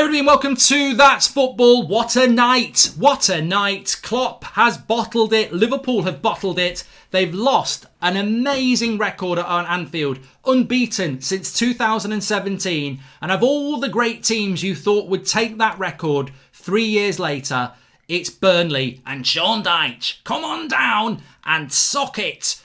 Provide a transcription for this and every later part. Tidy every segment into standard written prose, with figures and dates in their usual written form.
everybody, and welcome to That's Football. What a night. What a night. Klopp has bottled it. Liverpool have bottled it. They've lost an amazing record on Anfield, unbeaten since 2017. And of all the great teams you thought would take that record 3 years later, it's Burnley and Sean Dyche. Come on down and sock it.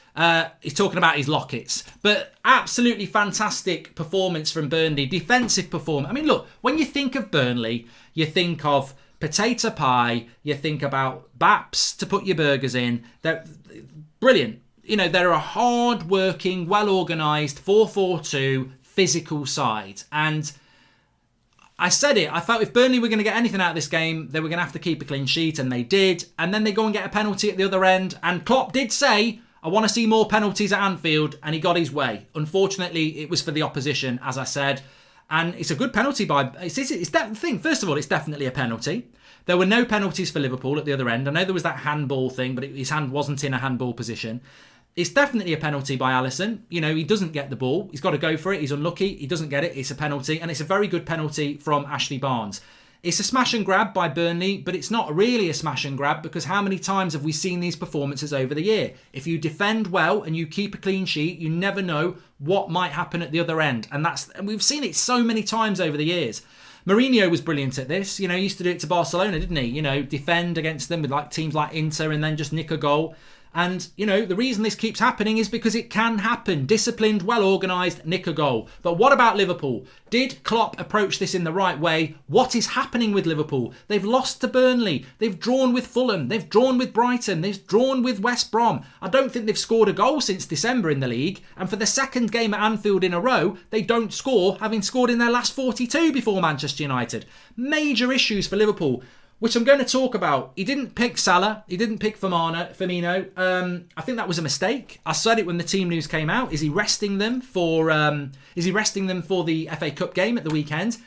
He's talking about his lockets. But absolutely fantastic performance from Burnley. Defensive performance. I mean, look, when you think of Burnley, you think of potato pie, you think about Baps to put your burgers in. They're brilliant. You know, they're a hard-working, well-organised 4-4-2 physical side. And I said it, I felt if Burnley were going to get anything out of this game, they were going to have to keep a clean sheet, and they did. And then they go and get a penalty at the other end. And Klopp did say, I want to see more penalties at Anfield, and he got his way. Unfortunately, it was for the opposition, as I said. And it's a good penalty by... It's that thing. First of all, it's definitely a penalty. There were no penalties for Liverpool at the other end. I know there was that handball thing, but his hand wasn't in a handball position. It's definitely a penalty by Alisson. You know, he doesn't get the ball. He's got to go for it. He's unlucky. He doesn't get it. It's a penalty. And it's a very good penalty from Ashley Barnes. It's a smash and grab by Burnley, but it's not really a smash and grab because how many times have we seen these performances over the year? If you defend well and you keep a clean sheet, you never know what might happen at the other end. And we've seen it so many times over the years. Mourinho was brilliant at this. You know, he used to do it to Barcelona, didn't he? You know, defend against them with like teams like Inter and then just nick a goal. And, you know, the reason this keeps happening is because it can happen. Disciplined, well-organised, nick a goal. But what about Liverpool? Did Klopp approach this in the right way? What is happening with Liverpool? They've lost to Burnley. They've drawn with Fulham. They've drawn with Brighton. They've drawn with West Brom. I don't think they've scored a goal since December in the league. And for the second game at Anfield in a row, they don't score, having scored in their last 42 before Manchester United. Major issues for Liverpool, which I'm going to talk about. He didn't pick Salah. He didn't pick Firmino. I think that was a mistake. I said it when the team news came out. Is he resting them for the FA Cup game at the weekend?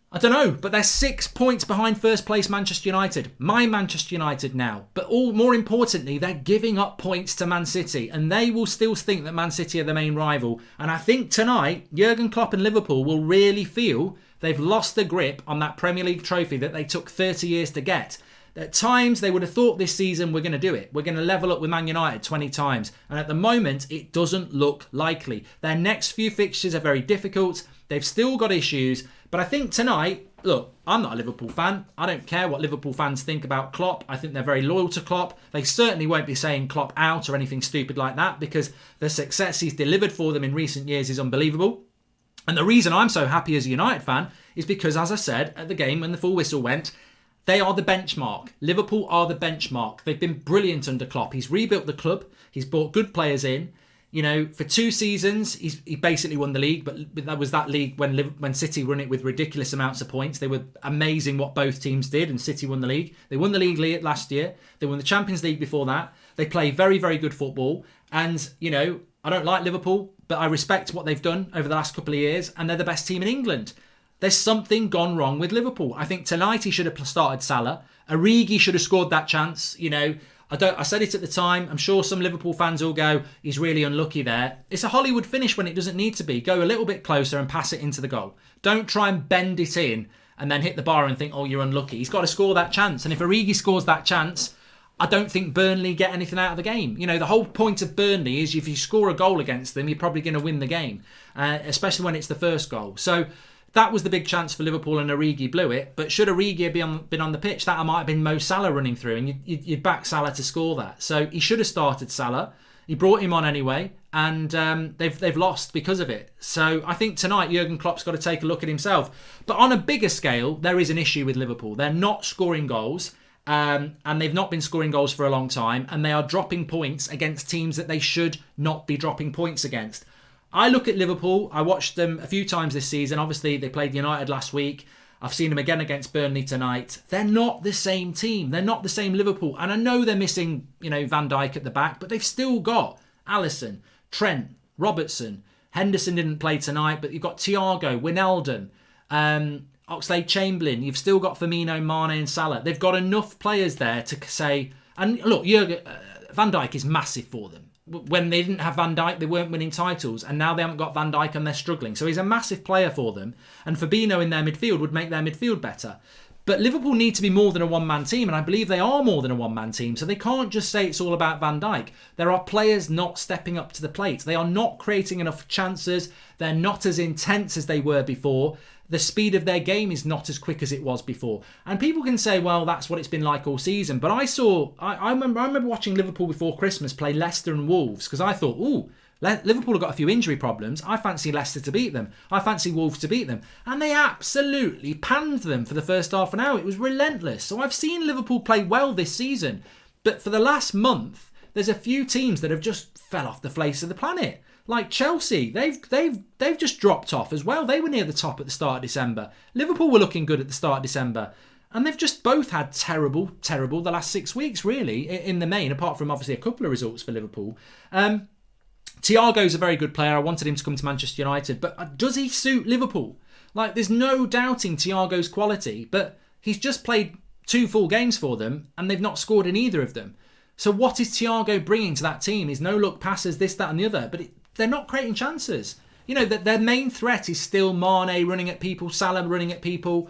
I don't know, but they're 6 points behind first place Manchester United. My Manchester United now. But more importantly, they're giving up points to Man City, and they will still think that Man City are the main rival. And I think tonight, Jurgen Klopp and Liverpool will really feel they've lost the grip on that Premier League trophy that they took 30 years to get. At times, they would have thought this season, we're going to do it. We're going to level up with Man United 20 times. And at the moment, it doesn't look likely. Their next few fixtures are very difficult. They've still got issues. But I think tonight, look, I'm not a Liverpool fan. I don't care what Liverpool fans think about Klopp. I think they're very loyal to Klopp. They certainly won't be saying Klopp out or anything stupid like that because the success he's delivered for them in recent years is unbelievable. And the reason I'm so happy as a United fan is because, as I said, at the game when the full whistle went, they are the benchmark. Liverpool are the benchmark. They've been brilliant under Klopp. He's rebuilt the club. He's brought good players in. You know, for 2 seasons, he basically won the league, but that was that league when City won it with ridiculous amounts of points. They were amazing what both teams did, and City won the league. They won the league last year. They won the Champions League before that. They play very, very good football. And, you know, I don't like Liverpool, but I respect what they've done over the last couple of years, and they're the best team in England. There's something gone wrong with Liverpool. I think tonight he should have started Salah. Origi should have scored that chance. You know, I said it at the time. I'm sure some Liverpool fans will go, he's really unlucky there. It's a Hollywood finish when it doesn't need to be. Go a little bit closer and pass it into the goal. Don't try and bend it in and then hit the bar and think, oh, you're unlucky. He's got to score that chance. And if Origi scores that chance, I don't think Burnley get anything out of the game. You know, the whole point of Burnley is if you score a goal against them, you're probably going to win the game, especially when it's the first goal. So that was the big chance for Liverpool, and Origi blew it. But should Origi have been on the pitch, that might have been Mo Salah running through, and you'd back Salah to score that. So he should have started Salah. He brought him on anyway, and they've lost because of it. So I think tonight Jurgen Klopp's got to take a look at himself. But on a bigger scale, there is an issue with Liverpool. They're not scoring goals. And they've not been scoring goals for a long time, and they are dropping points against teams that they should not be dropping points against. I look at Liverpool. I watched them a few times this season. Obviously, they played United last week. I've seen them again against Burnley tonight. They're not the same team. They're not the same Liverpool. And I know they're missing, you know, Van Dijk at the back, but they've still got Alisson, Trent, Robertson. Henderson didn't play tonight, but you've got Thiago, Wijnaldum, Oxlade-Chamberlain. You've still got Firmino, Mane and Salah. They've got enough players there to say... And look, Van Dijk is massive for them. when they didn't have Van Dijk, they weren't winning titles, and now they haven't got Van Dijk and they're struggling. So he's a massive player for them, and Fabinho in their midfield would make their midfield better. But Liverpool need to be more than a one-man team, and I believe they are more than a one-man team, so they can't just say it's all about Van Dijk. There are players not stepping up to the plate. They are not creating enough chances. They're not as intense as they were before. The speed of their game is not as quick as it was before. And people can say, well, that's what it's been like all season. But I remember watching Liverpool before Christmas play Leicester and Wolves, because I thought, ooh, Liverpool have got a few injury problems. I fancy Leicester to beat them. I fancy Wolves to beat them. And they absolutely panned them for the first half an hour. It was relentless. So I've seen Liverpool play well this season. But for the last month, there's a few teams that have just fell off the face of the planet. Like Chelsea, they've just dropped off as well. They were near the top at the start of December. Liverpool were looking good at the start of December. And they've just both had terrible the last 6 weeks, really, in the main, apart from obviously a couple of results for Liverpool. Thiago's a very good player. I wanted him to come to Manchester United, but does he suit Liverpool? Like, there's no doubting Thiago's quality, but he's just played 2 full games for them, and they've not scored in either of them. So what is Thiago bringing to that team? Is no-look passes, this, that and the other, but they're not creating chances. You know, their main threat is still Mane running at people, Salah running at people.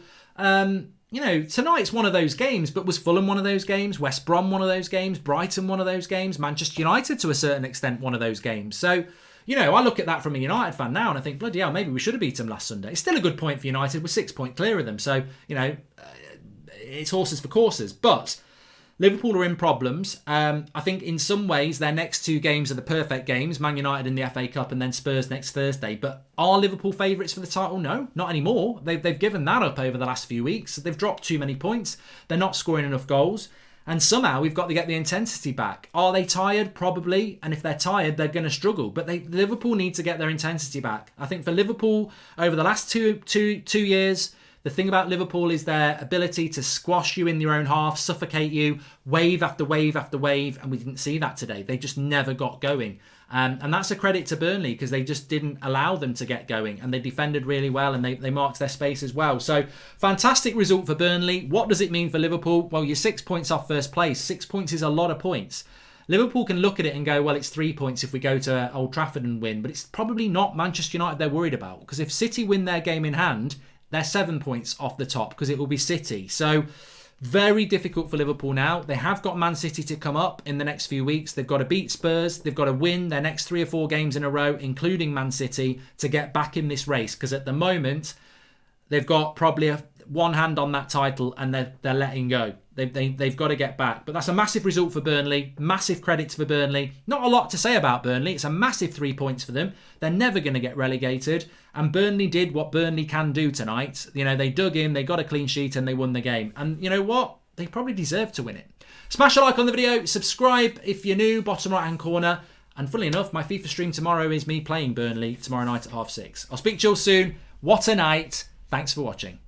You know, tonight's one of those games, but was Fulham one of those games? West Brom one of those games? Brighton one of those games? Manchester United, to a certain extent, one of those games. So, you know, I look at that from a United fan now and I think, bloody hell, maybe we should have beat them last Sunday. It's still a good point for United. We're 6 points clear of them. So, you know, it's horses for courses. But Liverpool are in problems. I think in some ways their next 2 games are the perfect games. Man United in the FA Cup and then Spurs next Thursday. But are Liverpool favourites for the title? No, not anymore. They've given that up over the last few weeks. They've dropped too many points. They're not scoring enough goals. And somehow we've got to get the intensity back. Are they tired? Probably. And if they're tired, they're going to struggle. But Liverpool need to get their intensity back. I think for Liverpool, over the last two years, the thing about Liverpool is their ability to squash you in your own half, suffocate you, wave after wave after wave, and we didn't see that today. They just never got going. And that's a credit to Burnley because they just didn't allow them to get going, and they defended really well and they marked their space as well. So, fantastic result for Burnley. What does it mean for Liverpool? Well, you're 6 points off first place. 6 points is a lot of points. Liverpool can look at it and go, well, it's 3 points if we go to Old Trafford and win, but it's probably not Manchester United they're worried about, because if City win their game in hand, they're 7 points off the top because it will be City. So very difficult for Liverpool now. They have got Man City to come up in the next few weeks. They've got to beat Spurs. They've got to win their next 3 or 4 games in a row, including Man City, to get back in this race. Because at the moment, they've got probably one hand on that title and they're letting go. They've got to get back. But that's a massive result for Burnley. Massive credit for Burnley. Not a lot to say about Burnley. It's a massive 3 points for them. They're never going to get relegated. And Burnley did what Burnley can do tonight. You know, they dug in, they got a clean sheet and they won the game. And you know what? They probably deserve to win it. Smash a like on the video. Subscribe if you're new, bottom right hand corner. And funnily enough, my FIFA stream tomorrow is me playing Burnley tomorrow night at 6:30. I'll speak to you all soon. What a night. Thanks for watching.